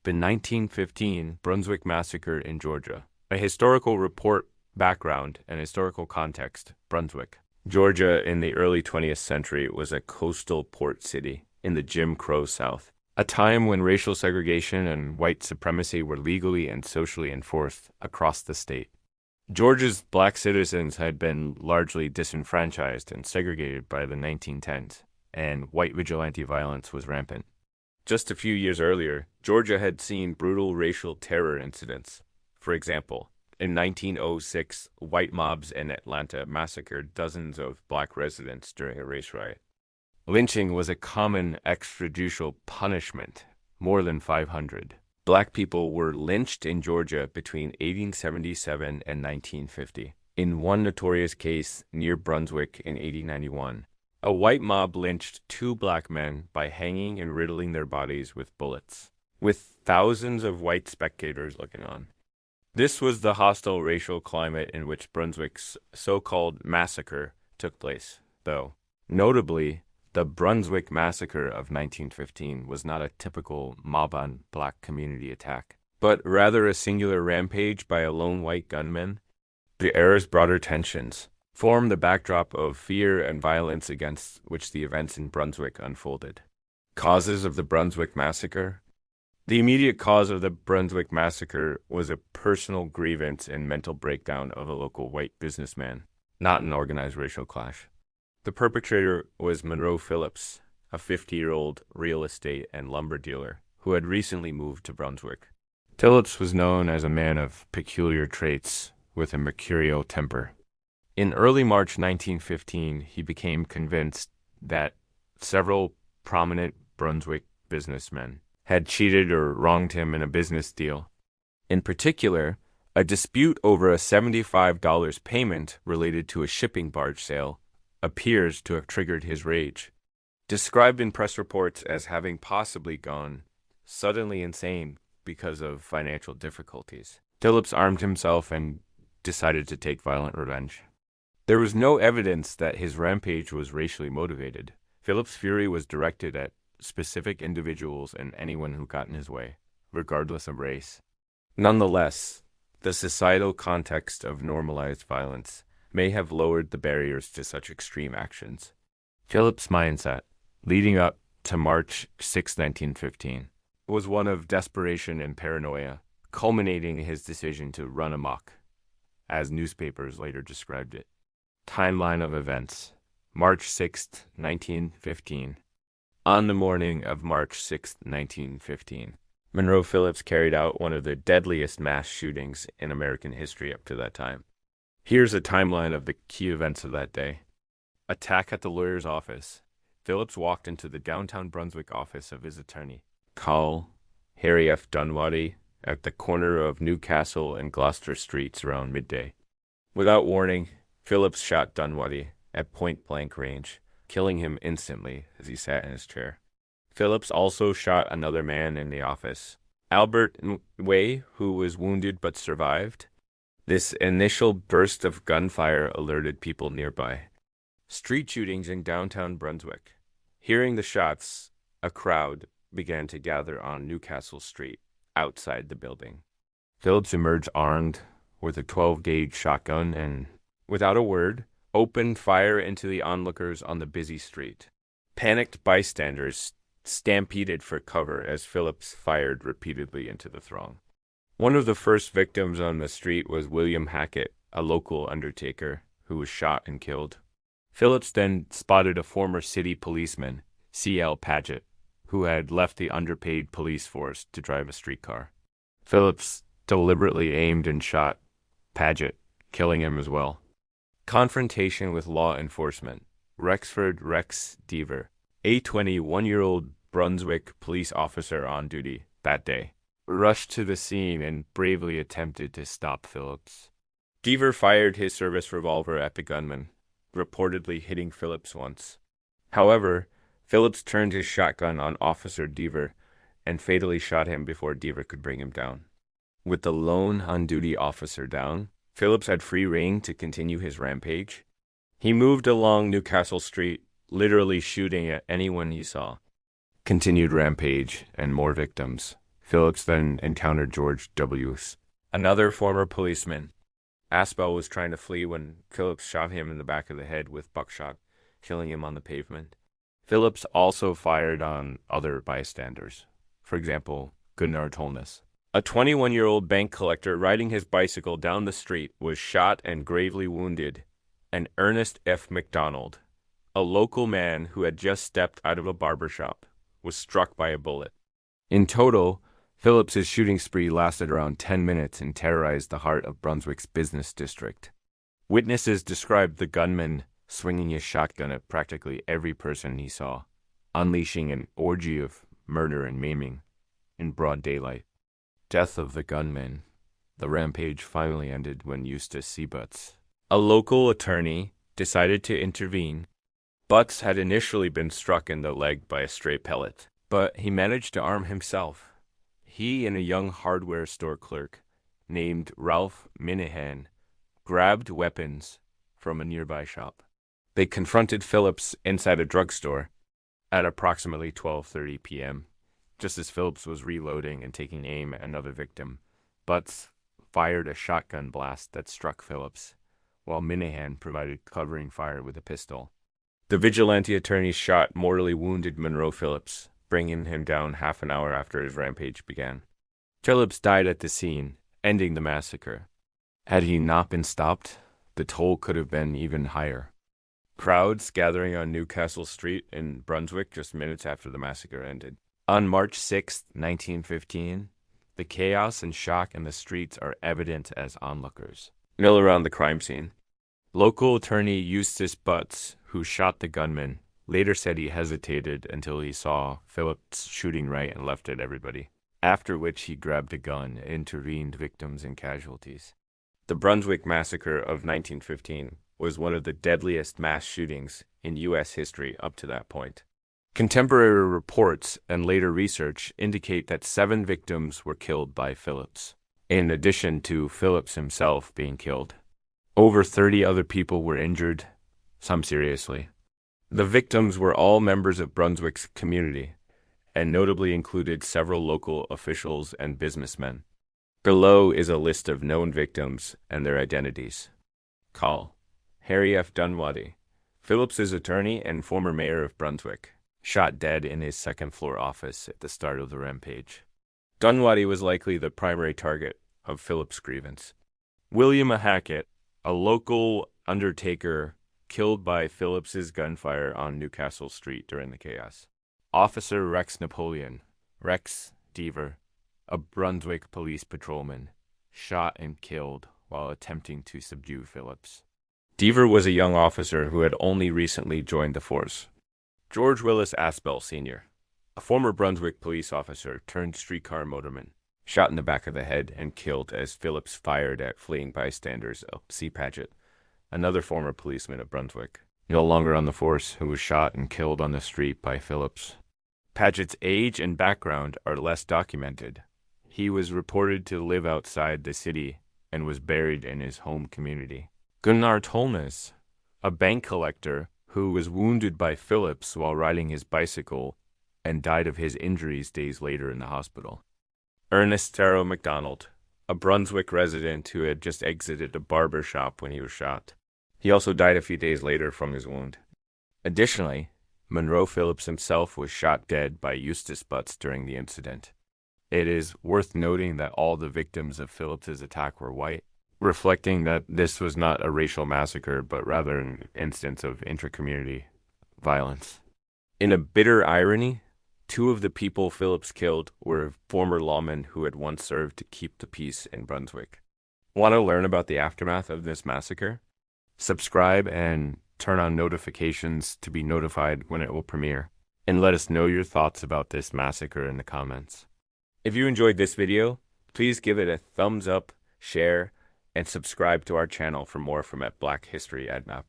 The 1915 Brunswick Massacre in Georgia. A historical report, background, and historical context. Brunswick, Georgia in the early 20th century was a coastal port city in the Jim Crow South, a time when racial segregation and white supremacy were legally and socially enforced across the state. Georgia's black citizens had been largely disenfranchised and segregated by the 1910s, and white vigilante violence was rampant. Just a few years earlier, Georgia had seen brutal racial terror incidents. For example, in 1906, white mobs in Atlanta massacred dozens of black residents during a race riot. Lynching was a common extrajudicial punishment, more than 500. Black people were lynched in Georgia between 1877 and 1950. In one notorious case near Brunswick in 1891, a white mob lynched two black men by hanging and riddling their bodies with bullets, with thousands of white spectators looking on. This was the hostile racial climate in which Brunswick's so-called massacre took place, though. Notably, the Brunswick Massacre of 1915 was not a typical mob-on-black community attack, but rather a singular rampage by a lone white gunman. The era's broader tensions form the backdrop of fear and violence against which the events in Brunswick unfolded. Causes of the Brunswick Massacre. The immediate cause of the Brunswick Massacre was a personal grievance and mental breakdown of a local white businessman, not an organized racial clash. The perpetrator was Monroe Phillips, a 50-year-old real estate and lumber dealer who had recently moved to Brunswick. Phillips was known as a man of peculiar traits with a mercurial temper. In early March 1915, he became convinced that several prominent Brunswick businessmen had cheated or wronged him in a business deal. In particular, a dispute over a $75 payment related to a shipping barge sale appears to have triggered his rage. Described in press reports as having possibly gone suddenly insane because of financial difficulties, Phillips armed himself and decided to take violent revenge. There was no evidence that his rampage was racially motivated. Phillips' fury was directed at specific individuals and anyone who got in his way, regardless of race. Nonetheless, the societal context of normalized violence may have lowered the barriers to such extreme actions. Phillips' mindset, leading up to March 6, 1915, was one of desperation and paranoia, culminating in his decision to run amok, as newspapers later described it. Timeline of events. March 6, 1915. On the morning of March 6, 1915, Monroe Phillips carried out one of the deadliest mass shootings in American history up to that time. Here's a timeline of the key events of that day. Attack at the lawyer's office. Phillips walked into the downtown Brunswick office of his attorney, Carl Harry F. Dunwoody, at the corner of Newcastle and Gloucester Streets around midday. Without warning, Phillips shot Dunwoody at point-blank range, killing him instantly as he sat in his chair. Phillips also shot another man in the office, Albert Way, who was wounded but survived. This initial burst of gunfire alerted people nearby. Street shootings in downtown Brunswick. Hearing the shots, a crowd began to gather on Newcastle Street, outside the building. Phillips emerged armed with a 12-gauge shotgun and, without a word, opened fire into the onlookers on the busy street. Panicked bystanders stampeded for cover as Phillips fired repeatedly into the throng. One of the first victims on the street was William Hackett, a local undertaker, who was shot and killed. Phillips then spotted a former city policeman, C.L. Paget, who had left the underpaid police force to drive a streetcar. Phillips deliberately aimed and shot Paget, killing him as well. Confrontation with law enforcement. Rexford Rex Deaver, a 21-year-old Brunswick police officer on duty that day, rushed to the scene and bravely attempted to stop Phillips. Deaver fired his service revolver at the gunman, reportedly hitting Phillips once. However, Phillips turned his shotgun on Officer Deaver and fatally shot him before Deaver could bring him down. With the lone on-duty officer down, Phillips had free rein to continue his rampage. He moved along Newcastle Street, literally shooting at anyone he saw. Continued rampage and more victims. Phillips then encountered George W.'s, another former policeman. Aspel was trying to flee when Phillips shot him in the back of the head with buckshot, killing him on the pavement. Phillips also fired on other bystanders. For example, Gunnar Tolnes. A 21-year-old bank collector riding his bicycle down the street was shot and gravely wounded, and Ernest F. McDonald, a local man who had just stepped out of a barber shop, was struck by a bullet. In total, Phillips's shooting spree lasted around 10 minutes and terrorized the heart of Brunswick's business district. Witnesses described the gunman swinging his shotgun at practically every person he saw, unleashing an orgy of murder and maiming in broad daylight. Death of the gunman. The rampage finally ended when Eustace C. Butts, a local attorney, decided to intervene. Butts had initially been struck in the leg by a stray pellet, but he managed to arm himself. He and a young hardware store clerk named Ralph Minahan grabbed weapons from a nearby shop. They confronted Phillips inside a drugstore at approximately 12:30 p.m. Just as Phillips was reloading and taking aim at another victim, Butts fired a shotgun blast that struck Phillips, while Minahan provided covering fire with a pistol. The vigilante attorney shot mortally wounded Monroe Phillips, bringing him down half an hour after his rampage began. Phillips died at the scene, ending the massacre. Had he not been stopped, the toll could have been even higher. Crowds gathering on Newcastle Street in Brunswick just minutes after the massacre ended. On March 6, 1915, the chaos and shock in the streets are evident as onlookers. Mill around the crime scene. Local attorney Eustace Butts, who shot the gunman, later said he hesitated until he saw Phillips shooting right and left at everybody, after which he grabbed a gun and intervened victims and casualties. The Brunswick Massacre of 1915 was one of the deadliest mass shootings in U.S. history up to that point. Contemporary reports and later research indicate that 7 victims were killed by Phillips, in addition to Phillips himself being killed. Over 30 other people were injured, some seriously. The victims were all members of Brunswick's community, and notably included several local officials and businessmen. Below is a list of known victims and their identities. Call: Harry F. Dunwoody, Phillips's attorney and former mayor of Brunswick, shot dead in his second-floor office at the start of the rampage. Dunwoody was likely the primary target of Phillips' grievance. William Hackett, a local undertaker, killed by Phillips's gunfire on Newcastle Street during the chaos. Officer Rex Napoleon, Rex Deaver, a Brunswick police patrolman, shot and killed while attempting to subdue Phillips. Deaver was a young officer who had only recently joined the force. George Willis Aspel, Sr., a former Brunswick police officer turned streetcar motorman, shot in the back of the head and killed as Phillips fired at fleeing bystanders. C. Paget, another former policeman of Brunswick, no longer on the force, who was shot and killed on the street by Phillips. Paget's age and background are less documented. He was reported to live outside the city and was buried in his home community. Gunnar Tolnes, a bank collector who was wounded by Phillips while riding his bicycle and died of his injuries days later in the hospital. Ernest Sarrow MacDonald, a Brunswick resident who had just exited a barber shop when he was shot. He also died a few days later from his wound. Additionally, Monroe Phillips himself was shot dead by Eustace Butts during the incident. It is worth noting that all the victims of Phillips's attack were white, reflecting that this was not a racial massacre, but rather an instance of intra-community violence. In a bitter irony, 2 of the people Phillips killed were former lawmen who had once served to keep the peace in Brunswick. Want to learn about the aftermath of this massacre? Subscribe and turn on notifications to be notified when it will premiere. And let us know your thoughts about this massacre in the comments. If you enjoyed this video, please give it a thumbs up, share, and subscribe to our channel for more from at Black History AdMap.